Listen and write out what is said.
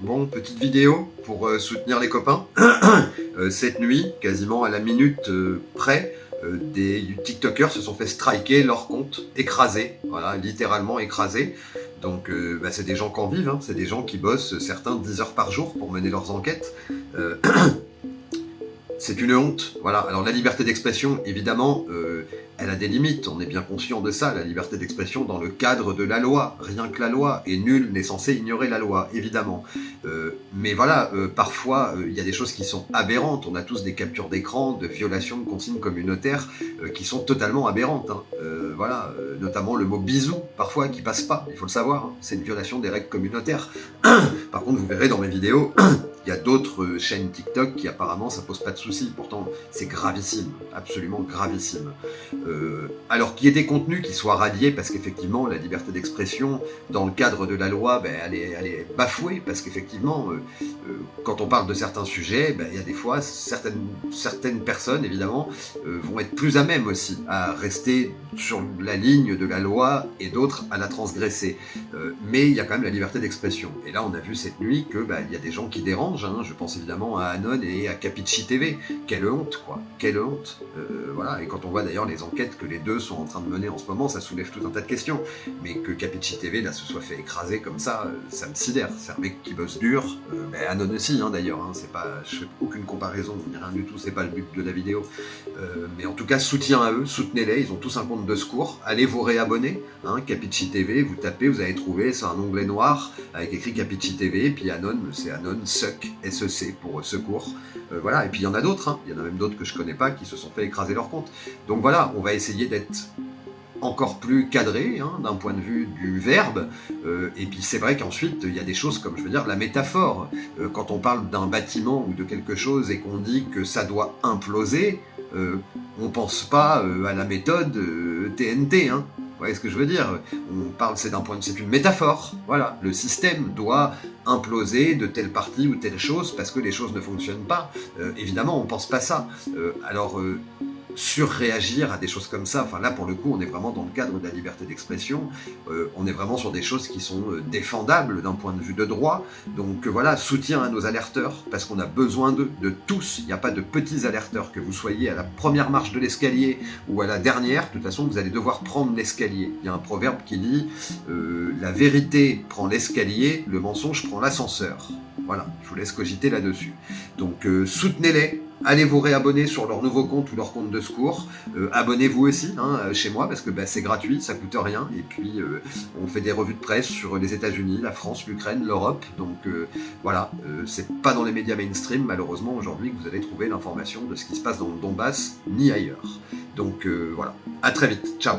Bon, petite vidéo pour soutenir les copains. Cette nuit, quasiment à la minute près, des TikTokers se sont fait striker leur compte, écrasé, voilà, littéralement écrasé. Donc c'est des gens qui en vivent, hein, c'est des gens qui bossent certains 10 heures par jour pour mener leurs enquêtes. Euh, c'est une honte, voilà. Alors la liberté d'expression, évidemment, elle a des limites, on est bien conscient de ça, la liberté d'expression dans le cadre de la loi, rien que la loi, et nul n'est censé ignorer la loi, évidemment. Mais voilà, parfois, il y a des choses qui sont aberrantes, on a tous des captures d'écran de violations de consignes communautaires qui sont totalement aberrantes, hein. Voilà, notamment le mot bisou, parfois, qui passe pas, il faut le savoir, hein. C'est une violation des règles communautaires. Par contre, vous verrez dans mes vidéos, il y a d'autres chaînes TikTok qui apparemment ça pose pas de soucis. Pourtant, c'est gravissime, absolument gravissime. Alors qu'il y ait des contenus qui soient radiés parce qu'effectivement la liberté d'expression dans le cadre de la loi, elle est bafouée parce qu'effectivement quand on parle de certains sujets, il y a des fois certaines personnes évidemment vont être plus à même aussi à rester sur la ligne de la loi et d'autres à la transgresser. Mais il y a quand même la liberté d'expression. Et là on a vu cette nuit que il y a des gens qui dérangent, hein. Je pense évidemment à Anon et à Capici TV. Quelle honte, quoi. Quelle honte. Voilà. Et quand on voit d'ailleurs les enquêtes que les deux sont en train de mener en ce moment, ça soulève tout un tas de questions. Mais que Capici TV là se soit fait écraser comme ça me sidère. C'est un mec qui bosse dur. Anon aussi, hein, d'ailleurs. Hein. C'est pas, je fais aucune comparaison, ni rien du tout. C'est pas le but de la vidéo. Mais en tout cas, soutien à eux, soutenez-les. Ils ont tous un compte de secours. Allez vous réabonner. Hein, Capici TV, vous tapez, vous allez trouver, c'est un onglet noir avec écrit Capici TV. Et puis Anon, c'est Anon SEC, SEC pour secours. Voilà. Et puis il y en a d'autres. Hein. Il y en a même d'autres que je connais pas qui se sont fait écraser leur compte. Donc voilà, on va essayer d'être encore plus cadré, hein, d'un point de vue du verbe, et puis c'est vrai qu'ensuite il y a des choses comme, je veux dire, la métaphore. Quand on parle d'un bâtiment ou de quelque chose et qu'on dit que ça doit imploser, on pense pas à la méthode TNT, hein. Vous voyez ce que je veux dire? On parle, c'est une métaphore. Voilà, le système doit imploser de telle partie ou telle chose parce que les choses ne fonctionnent pas. Évidemment, on pense pas ça. Surréagir à des choses comme ça, enfin là pour le coup on est vraiment dans le cadre de la liberté d'expression, on est vraiment sur des choses qui sont défendables d'un point de vue de droit, donc voilà, soutien à nos alerteurs, parce qu'on a besoin de tous, il n'y a pas de petits alerteurs, que vous soyez à la première marche de l'escalier ou à la dernière, de toute façon vous allez devoir prendre l'escalier. Il y a un proverbe qui dit la vérité prend l'escalier, le mensonge prend l'ascenseur. Voilà, je vous laisse cogiter là-dessus. Donc soutenez-les, allez vous réabonner sur leur nouveau compte ou leur compte de secours. Abonnez-vous aussi, hein, chez moi, parce que c'est gratuit, ça coûte rien. Et puis, on fait des revues de presse sur les États-Unis, la France, l'Ukraine, l'Europe. Donc voilà, c'est pas dans les médias mainstream, malheureusement, aujourd'hui, que vous allez trouver l'information de ce qui se passe dans le Donbass, ni ailleurs. Donc voilà, à très vite, ciao.